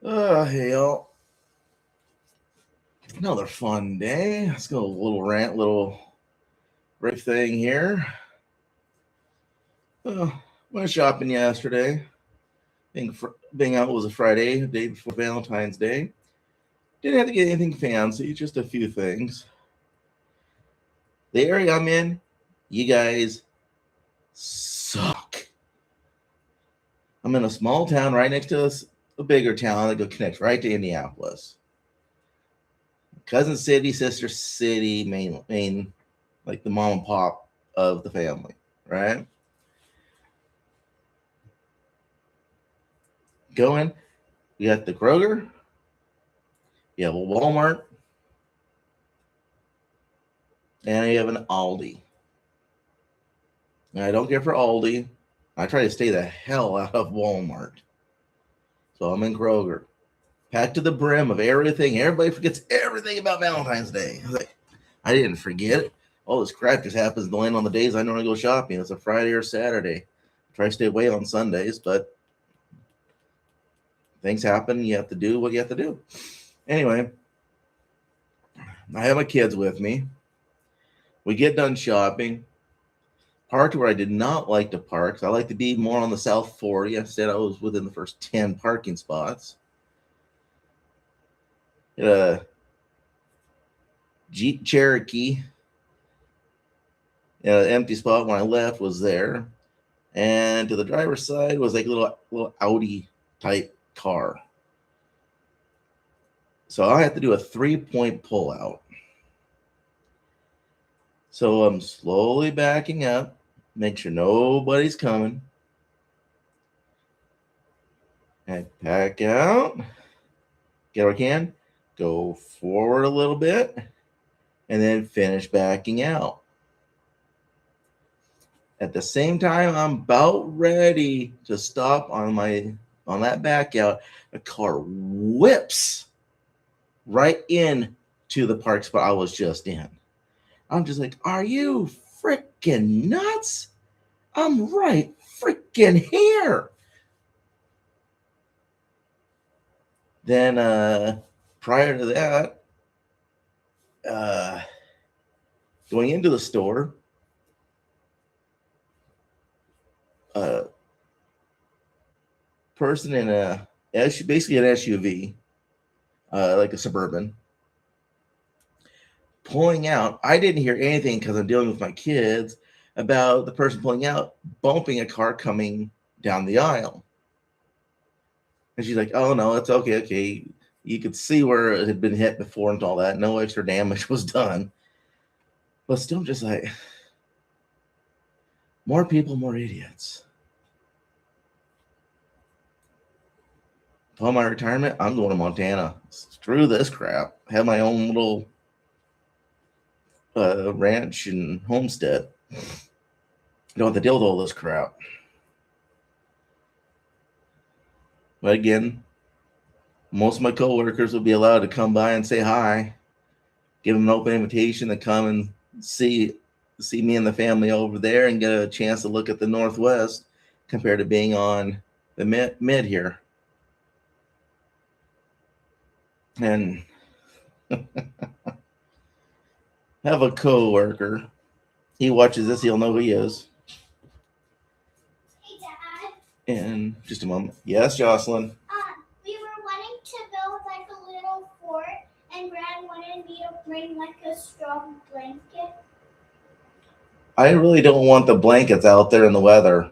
Hey y'all. Another fun day. Let's go a little rant, little rave thing here. Went shopping yesterday. Being out was a Friday, the day before Valentine's Day. Didn't have to get anything fancy, just a few things. The area I'm in, you guys suck. I'm in a small town right next to a bigger town that connects right to Indianapolis. Cousin city, sister city, main, like the mom and pop of the family, right? Going, you got the Kroger, you have a Walmart, and you have an Aldi. And I don't care for Aldi. I try to stay the hell out of Walmart. So I'm in Kroger. Packed to the brim of everything. Everybody forgets everything about Valentine's Day. I didn't forget it. All this crap just happens to land on the days I normally go shopping. It's a Friday or Saturday. I try to stay away on Sundays, but things happen. You have to do what you have to do. Anyway, I have my kids with me. We get done shopping. Parked where I did not like to park. I like to be more on the South 40. Instead, I was within the first 10 parking spots. A Jeep Cherokee. Empty spot when I left was there. And to the driver's side was like a little Audi type car. So I had to do a 3-point pull out. So I'm slowly backing up, make sure nobody's coming. And back out, get where I can, go forward a little bit, and then finish backing out. At the same time, I'm about ready to stop on that back out. A car whips right in to the park spot I was just in. I'm just like, are you freaking nuts? I'm right freaking here. Then prior to that, going into the store, person in basically an SUV, like a Suburban, pulling out. I didn't hear anything because I'm dealing with my kids about the person pulling out, bumping a car coming down the aisle. And she's like, "Oh no, it's okay. Okay, you could see where it had been hit before and all that. No extra damage was done." But still, just like, more people, more idiots. Upon my retirement, I'm going to Montana. Screw this crap. Have my own little ranch and homestead. I don't have to deal with all this crap. But again, most of my coworkers will be allowed to come by and say hi, give them an open invitation to come and see me and the family over there and get a chance to look at the Northwest compared to being on the mid here. And have a coworker. He watches this, he'll know who he is. Hey, Dad. In just a moment. Yes, Jocelyn. We were wanting to build like a little fort, and Brad wanted me to bring like a strong blanket. I really don't want the blankets out there in the weather.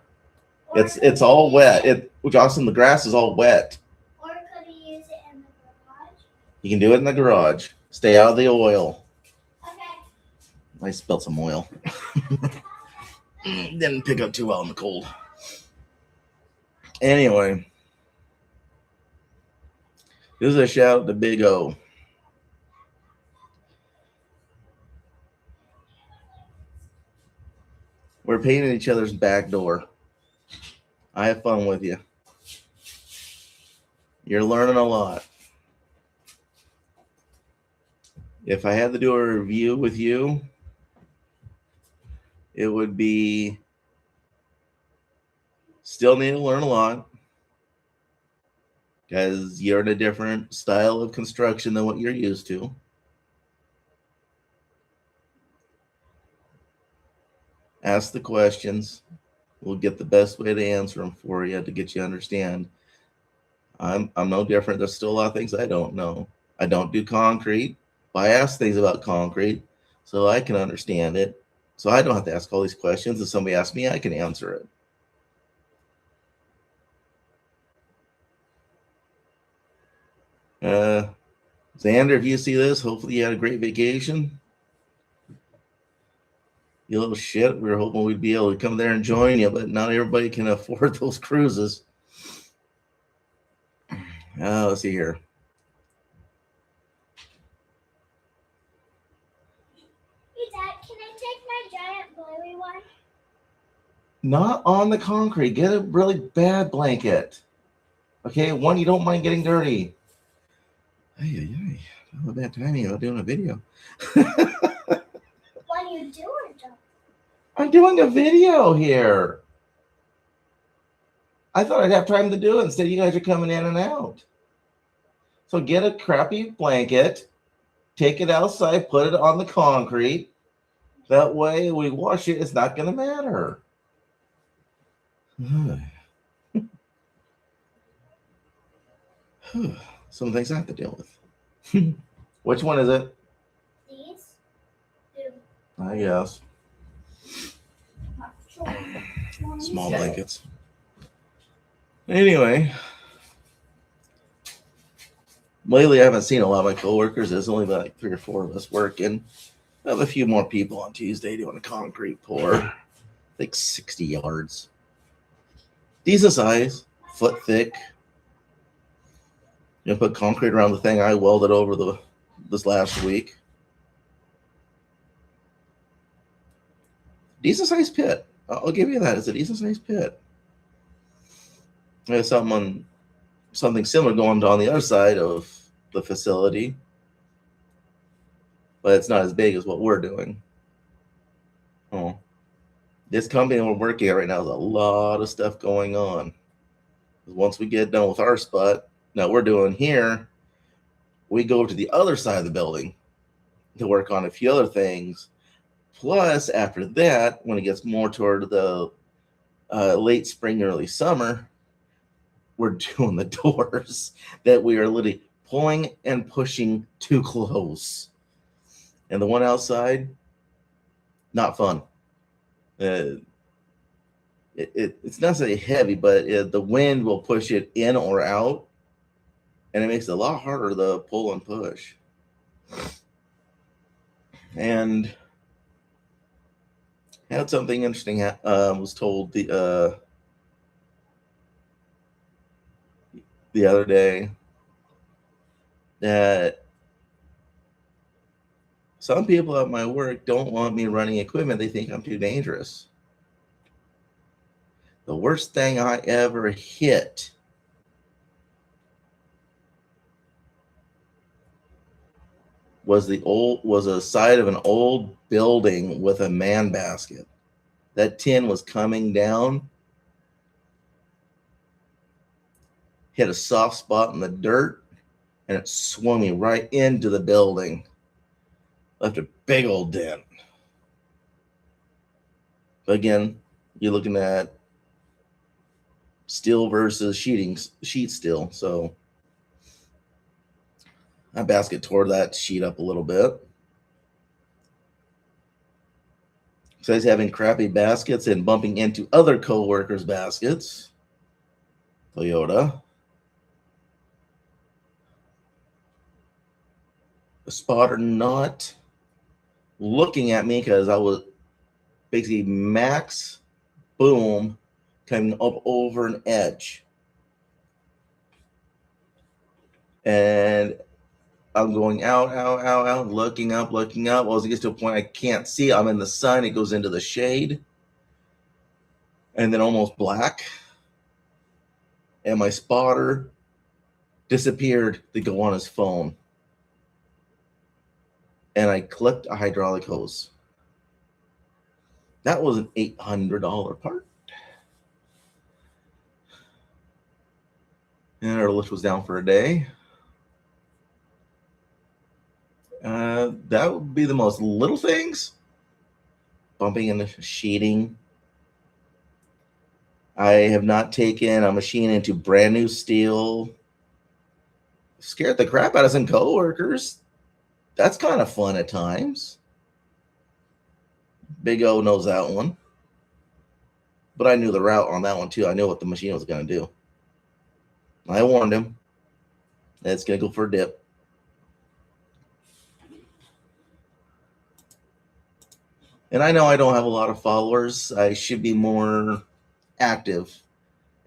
Or It's all wet. Jocelyn, the grass is all wet. Or could he use it in the garage? You can do it in the garage. Stay out of the oil. Okay. I spilled some oil. Didn't pick up too well in the cold. Anyway, this is a shout out to Big O. We're painting each other's back door. I have fun with you. You're learning a lot. If I had to do a review with you, it would be still need to learn a lot. because you're in a different style of construction than what you're used to. Ask the questions. We'll get the best way to answer them for you to get you to understand. I'm no different. There's still a lot of things I don't know. I don't do concrete, but I ask things about concrete so I can understand it. So I don't have to ask all these questions. If somebody asks me, I can answer it. Xander, if you see this, hopefully you had a great vacation. You little shit. We were hoping we'd be able to come there and join you, but not everybody can afford those cruises. Let's see here. Hey, Dad, can I take my giant bluey one? Not on the concrete. Get a really bad blanket. Okay, one you don't mind getting dirty. Hey, a bad timing about doing a video. What are you doing, John? I'm doing a video here. I thought I'd have time to do it. Instead, you guys are coming in and out. So get a crappy blanket, take it outside, put it on the concrete. That way, we wash it. It's not going to matter. Some things I have to deal with. Which one is it? These? I guess. Small blankets. Anyway, lately I haven't seen a lot of my coworkers. There's only about like 3 or 4 of us working. I have a few more people on Tuesday doing a concrete pour, like 60 yards. Decent size, foot thick. You know, put concrete around the thing I welded over this last week. Decent sized pit. I'll give you that. It's a decent sized pit. There's something similar going on the other side of the facility, but it's not as big as what we're doing. Oh, this company we're working at right now has a lot of stuff going on. Once we get done with our spot, now we're doing here, we go to the other side of the building to work on a few other things. Plus, after that, when it gets more toward the late spring, early summer, we're doing the doors that we are literally pulling and pushing to close. And the one outside, not fun. It's not necessarily heavy, but the wind will push it in or out, and it makes it a lot harder to pull and push. And I had something interesting was told the other day that some people at my work don't want me running equipment. They think I'm too dangerous. The worst thing I ever hit was a side of an old building with a man basket. That tin was coming down, hit a soft spot in the dirt, and it swung me right into the building. Left a big old dent. Again, you're looking at steel versus sheet steel. So my basket tore that sheet up a little bit. Besides having crappy baskets and bumping into other co-workers' baskets, Toyota. A spotter not looking at me because I was basically max boom coming up over an edge. And I'm going out, looking up. Well, as it gets to a point I can't see, I'm in the sun. It goes into the shade. And then almost black. And my spotter disappeared to go on his phone. And I clipped a hydraulic hose. That was an $800 part. and our lift was down for a day. That would be the most little things. Bumping into sheeting. I have not taken a machine into brand new steel. Scared the crap out of some coworkers. That's kind of fun at times. Big O knows that one. But I knew the route on that one too. I knew what the machine was going to do. I warned him. It's going to go for a dip. And I know I don't have a lot of followers. I should be more active.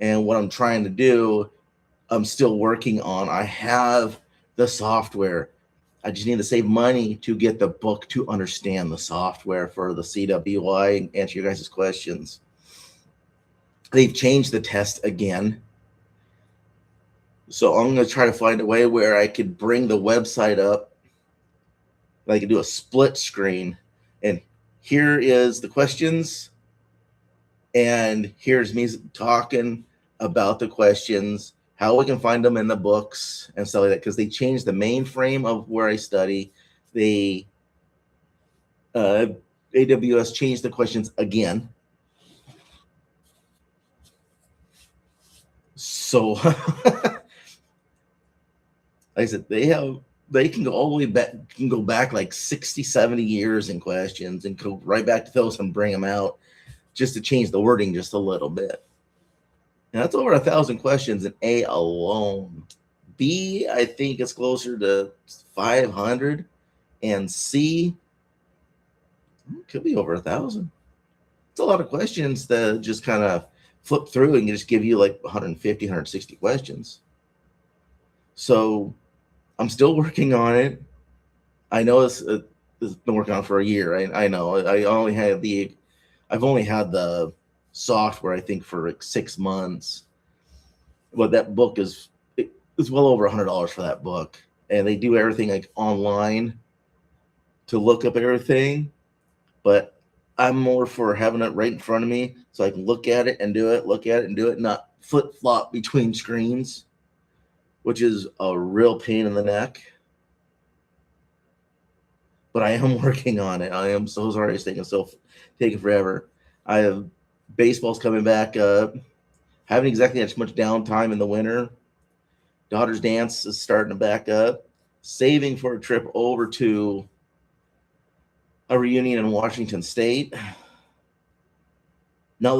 And what I'm trying to do, I'm still working on. I have the software. I just need to save money to get the book to understand the software for the CWI and answer your guys' questions. They've changed the test again. So I'm going to try to find a way where I could bring the website up. I could do a split screen. And here is the questions. And here's me talking about the questions, how we can find them in the books and stuff like that. Because they changed the mainframe of where I study. They AWS changed the questions again. So like I said, they can go all the way back, can go back like 60, 70 years in questions and go right back to those and bring them out just to change the wording just a little bit. And that's over 1,000 questions in A alone. B, I think it's closer to 500, and C could be over 1,000. It's a lot of questions that just kind of flip through and just give you like 150, 160 questions. So I'm still working on it. I know it's been working on for a year. I know. I've only had the software, I think, for like 6 months. But that book is well over $100 for that book, and they do everything like online to look up everything. But I'm more for having it right in front of me so I can look at it and do it, not flip flop between screens, which is a real pain in the neck. But I am working on it. I am so sorry it's taking forever. I have baseball's coming back up. Haven't exactly had much downtime in the winter. Daughter's dance is starting to back up. Saving for a trip over to a reunion in Washington State. Not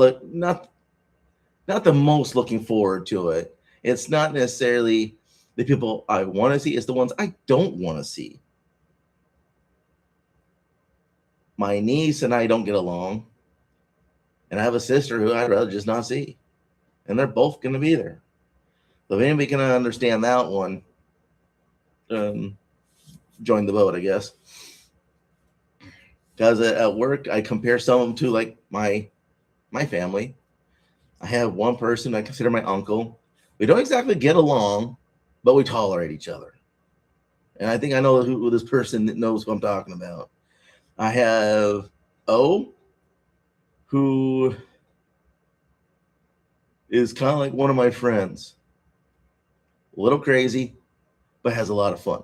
the most looking forward to it. It's not necessarily the people I want to see, it's the ones I don't want to see. My niece and I don't get along. And I have a sister who I'd rather just not see. And they're both going to be there. So if anybody can understand that one, join the boat, I guess. Because at work, I compare some of them to like my family. I have one person I consider my uncle. We don't exactly get along, but we tolerate each other. And I think I know who this person knows who I'm talking about. I have O, who is kind of like one of my friends. A little crazy, but has a lot of fun.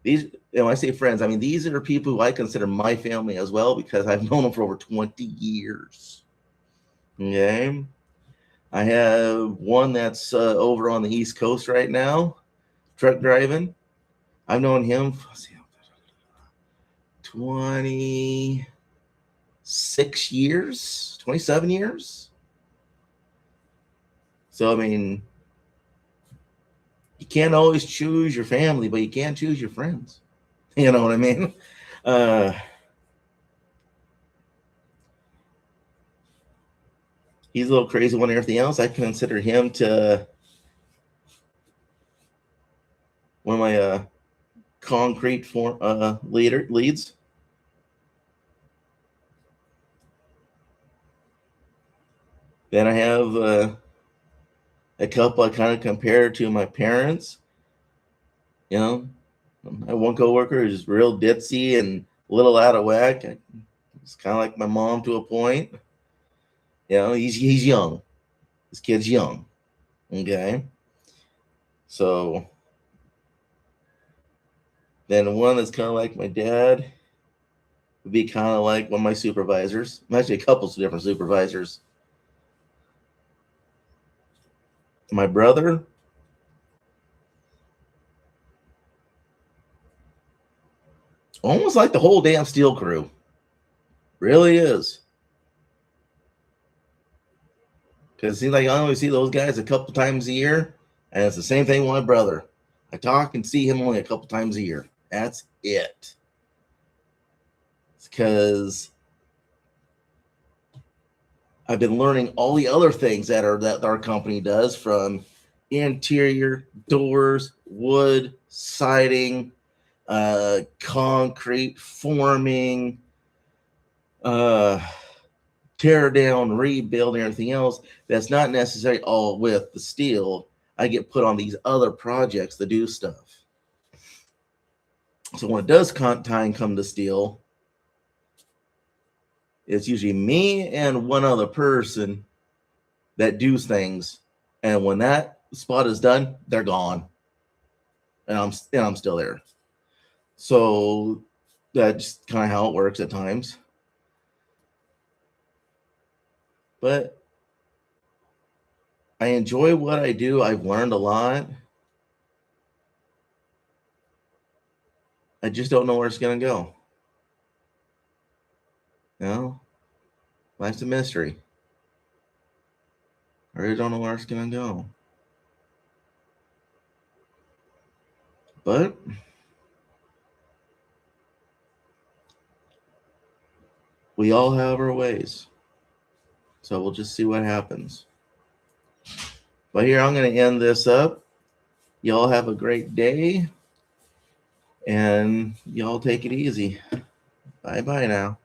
These, and when I say friends, I mean these are people who I consider my family as well because I've known them for over 20 years. Okay. I have one that's over on the East Coast right now, truck driving. I've known him for 26 years, 27 years. So, I mean, you can't always choose your family, but you can choose your friends. You know what I mean? He's a little crazy one and everything else. I consider him to one of my concrete leads. Then I have a couple I kind of compare to my parents. You know, I have one coworker who's real ditzy and a little out of whack. It's kind of like my mom to a point. You know, he's young. This kid's young. Okay. So then one that's kind of like my dad would be kind of like one of my supervisors. I'm actually a couple of different supervisors. My brother, almost like the whole damn steel crew. Really is. Because it seems like I only see those guys a couple times a year. And it's the same thing with my brother. I talk and see him only a couple times a year. That's it. It's because I've been learning all the other things that our company does, from interior, doors, wood, siding, concrete, forming, tear down, rebuild, and everything else. That's not necessarily all with the steel. I get put on these other projects to do stuff. So when it does time come to steel, it's usually me and one other person that do things. And when that spot is done, they're gone. And I'm still there. So that's kind of how it works at times. But I enjoy what I do. I've learned a lot. I just don't know where it's going to go. You know, life's a mystery. I really don't know where it's going to go. But we all have our ways. So we'll just see what happens. But here, I'm going to end this up. Y'all have a great day. And y'all take it easy. Bye-bye now.